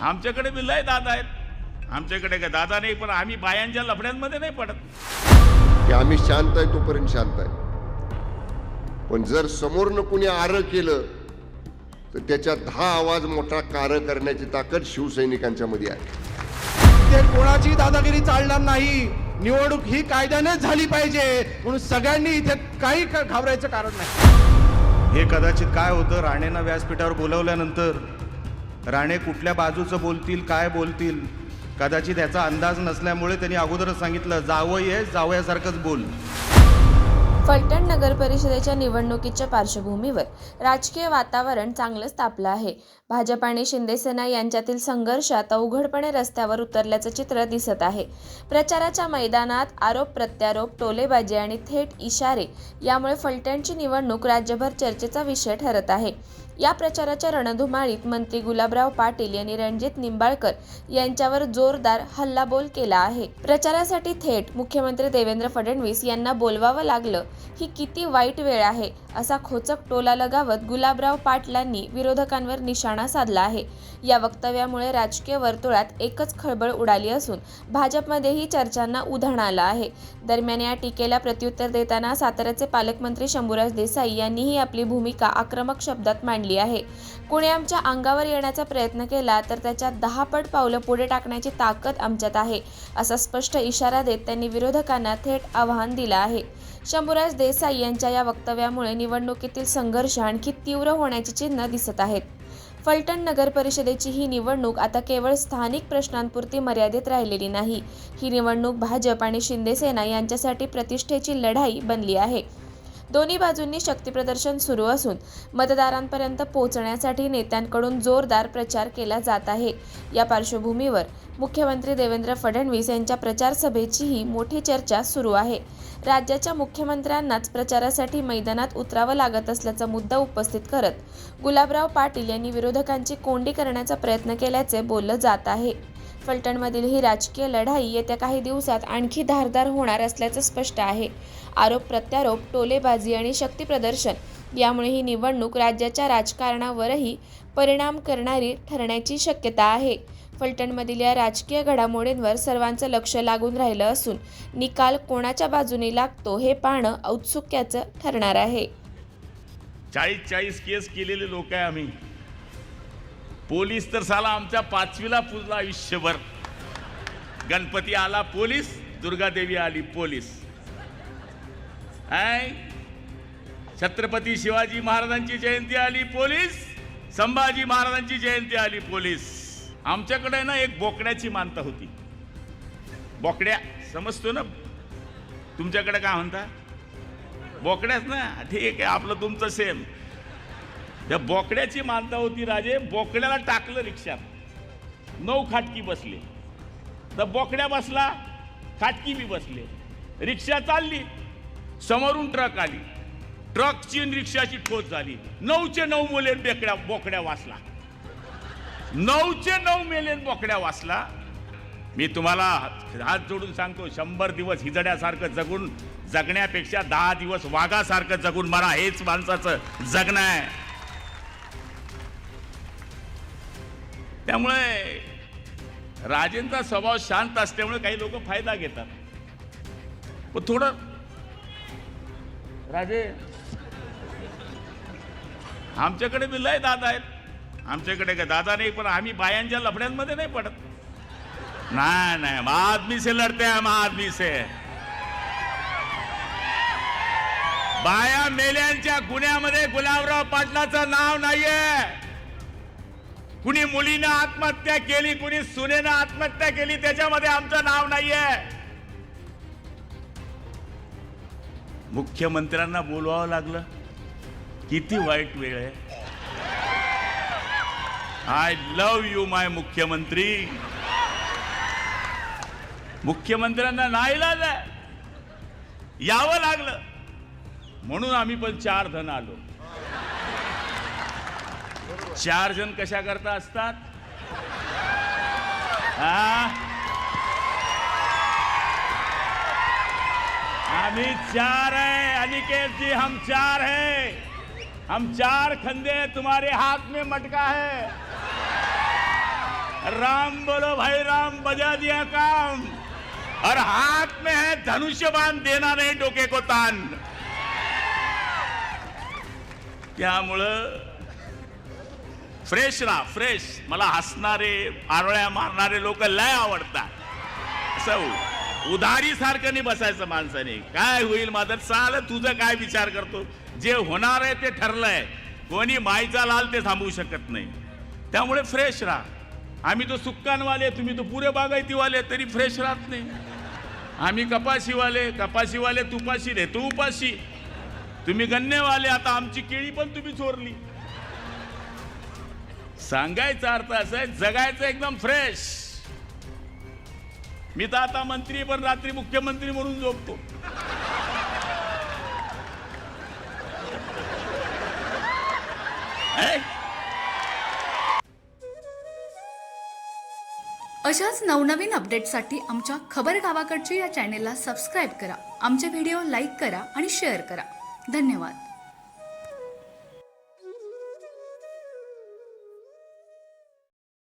आमच्याकडे बी लय दादा आहेत. आमच्याकडे काय दादा नाही, पण आम्ही बायांच्या लफड्यांमध्ये नाही पडत. की आम्ही शांत आहे तोपर्यंत शांत आहे, पण जर समोरनं कुणी आरं केलं तर त्याच्या 10 आवाज मोठा कार करण्याची ताकद शिवसैनिकांच्या मध्ये आहे. ते कोणाची दादागिरी चालणार नाही. निवडणूक ही कायद्यानेच झाली पाहिजे, म्हणून सगळ्यांनी इथे काही घाबरायचं कारण नाही. हे कदाचित काय होतं, राणेंना व्यासपीठावर बोलवल्यानंतर राणे कुठल्या बाजूचं बोलतील, काय बोलतील, कदाचित याचा अंदाज नसल्यामुळे त्यांनी अगोदरच सांगितलं, जावई आहे, जावयासारखंच बोल. फलटण नगर परिषदेच्या निवडणुकीच्या पार्श्वभूमीवर राजकीय वातावरण चांगलंच तापलं आहे. भाजप आणि शिंदेसेना यांच्यातील संघर्ष आता उघडपणे रस्त्यावर उतरल्याचं चित्र दिसत आहे. प्रचाराच्या मैदानात आरोप प्रत्यारोप, टोलेबाजी आणि थेट इशारे यामुळे फलटणची निवडणूक राज्यभर चर्चेचा विषय ठरत आहे. या प्रचाराच्या रणधुमाळीत मंत्री गुलाबराव पाटील यांनी रणजित निंबाळकर यांच्यावर जोरदार हल्लाबोल केला आहे. प्रचारासाठी थेट मुख्यमंत्री देवेंद्र फडणवीस यांना बोलवावं लागलं, ही किती वाईट वेळ आहे, असा खोचक टोला लगावत गुलाबराव पाटलांनी विरोधकांवर निशाणा साधला आहे. या वक्तव्यामुळे राजकीय वर्तुळात एकच खळबळ उडाली असून भाजपमध्येही चर्चांना उधाण आलं आहे. दरम्यान या टीकेला प्रत्युत्तर देताना साताऱ्याचे पालकमंत्री शंभूराज देसाई यांनीही आपली भूमिका आक्रमक शब्दात मांडली आहे. कोणी आमच्या अंगावर येण्याचा प्रयत्न केला तर त्याच्या 10 पट पावलं पुढे टाकण्याची ताकद आमच्यात आहे, असा स्पष्ट इशारा देत त्यांनी विरोधकांना थेट आव्हान दिलं आहे. शंभूराज देसाई यांच्या या वक्तव्यामुळे निवडणुकीतील संघर्ष आणखी तीव्र होण्याची चिन्ह दिसत आहेत. फलटण नगर परिषदेची ही निवडणूक आता केवळ स्थानिक प्रश्नांपुरती मर्यादित राहिलेली नाही. ही निवडणूक भाजप आणि शिंदेसेना यांच्यासाठी प्रतिष्ठेची लढाई बनली आहे. दोन्ही बाजूंनी शक्तीप्रदर्शन सुरू असून मतदारांपर्यंत पोहोचण्यासाठी नेत्यांकडून जोरदार प्रचार केला जात आहे. या पार्श्वभूमीवर मुख्यमंत्री देवेंद्र फडणवीस यांच्या प्रचार सभेचीही मोठी चर्चा सुरू आहे. राज्याच्या मुख्यमंत्र्यांनाच प्रचारासाठी मैदानात उतरावं लागत असल्याचा मुद्दा उपस्थित करत गुलाबराव पाटील यांनी विरोधकांची कोंडी करण्याचा प्रयत्न केल्याचे बोललं जात आहे. फलटणमधील ही राजकीय लढाई येत्या काही दिवसात आणखी धारदार होणार असल्याचं स्पष्ट आहे. आरोप प्रत्यारोप, टोलेबाजी आणि शक्तीप्रदर्शन यामुळे ही निवडणूक राज्याच्या राजकारणावरही परिणाम करणारी ठरण्याची शक्यता आहे. फलटणमधील या राजकीय घडामोडींवर सर्वांचं लक्ष लागून राहिलं असून निकाल कोणाच्या बाजूने लागतो हे पाहणं औत्सुक्याचं ठरणार आहे. 40 केस केलेले लोक आहे आम्ही. पोलीस तर साला आमच्या 5वीला पुजला आयुष्यभर. गणपती आला पोलीस, दुर्गादेवी आली पोलीस. छत्रपती शिवाजी महाराजांची जयंती आली पोलीस, संभाजी महाराजांची जयंती आली पोलीस. आमच्याकडे ना एक बोकड्याची मानता होती. बोकड्या समजतो ना, तुमच्याकडे काय म्हणता? बोकड्याच ना, ठीक आहे, आपलं तुमचं सेम. त्या बोकड्याची मानता होती राजे. बोकड्याला टाकलं रिक्षात, 9 खाटकी बसले. तर बोकड्या बसला, खाटकी बी बसले. रिक्षा चालली, समोरून ट्रक आली. ट्रकची रिक्षाची ठोच झाली. 9चे 9 मेले बोकड्या वाचला. 9चे 9 मेले बोकड्या वाचला. मी तुम्हाला हात जोडून सांगतो, 100 दिवस हिजड्यासारखं जगण्यापेक्षा 10 दिवस वाघासारखं जगून मरा, हेच माणसाचं जगणं आहे. त्यामुळे राजेंचा स्वभाव शांत असल्यामुळे काही लोक फायदा घेतात. पण थोडं राजे, आमच्याकडे बी लय दादा आहेत. आमच्याकडे काय दादा नाही, पण आम्ही बायांच्या लफड्यांमध्ये नाही पडत. नाही, हम आदमी से लढते, हम आदमी से. बाया मेल्यांच्या गुन्ह्यामध्ये गुलाबराव पाटलाचं नाव नाहीये. कुणी मुलीनं आत्महत्या केली, कुणी सुनेनं आत्महत्या केली, त्याच्यामध्ये आमचं नाव नाहीये. मुख्यमंत्र्यांना बोलवावं लागलं, किती वाईट वेळ आहे. आय लव्ह यू माय मुख्यमंत्री. मुख्यमंत्र्यांना नाईलाज आहे, यावं लागलं. म्हणून आम्ही पण 4 जण आलो. 4 जण कशा करता असतात? आम्ही 4 है अनिकेत जी, हम 4 है. हम 4 खंदे, तुम्हारे हाथ में मटका है. राम बोलो भाई राम, बजा दिया काम। और हाथ में है धनुष्य बाण, देना नहीं डोके को तान। त्यामुळं फ्रेश राहा, फ्रेश। मला हसणारे, आरोळ्या मारणारे लोक लय आवडतात। असं उधारी सारखं नाही बसायचं माणसाने। काय होईल माझं, चाल तुझं काय विचार करतो, जे होणार आहे ते ठरलंय, कोणी माईचा लाल ते थांबवू शकत नाही। त्यामुळे फ्रेश राहा। आम्ही तो सुक्कानवाले, तुम्ही तो पुरे बागायतीवाले, तरी फ्रेश राहत नाही। आम्ही कपाशीवाले तुपाशी रे, तू उपाशी। तुम्ही गन्नेवाले, आता आमची केळी पण तुम्ही चोरली। सांगायचा अर्थ असा आहे, जगायचं एकदम फ्रेश। मी तर आता मंत्री, पण रात्री मुख्यमंत्री म्हणून झोपतो। अशाच नवनवीन अपडेट्ससाठी आमच्या खबर गावाकडची या चॅनेलला सबस्क्राईब करा, आमचे व्हिडिओ लाईक करा आणि शेअर करा। धन्यवाद।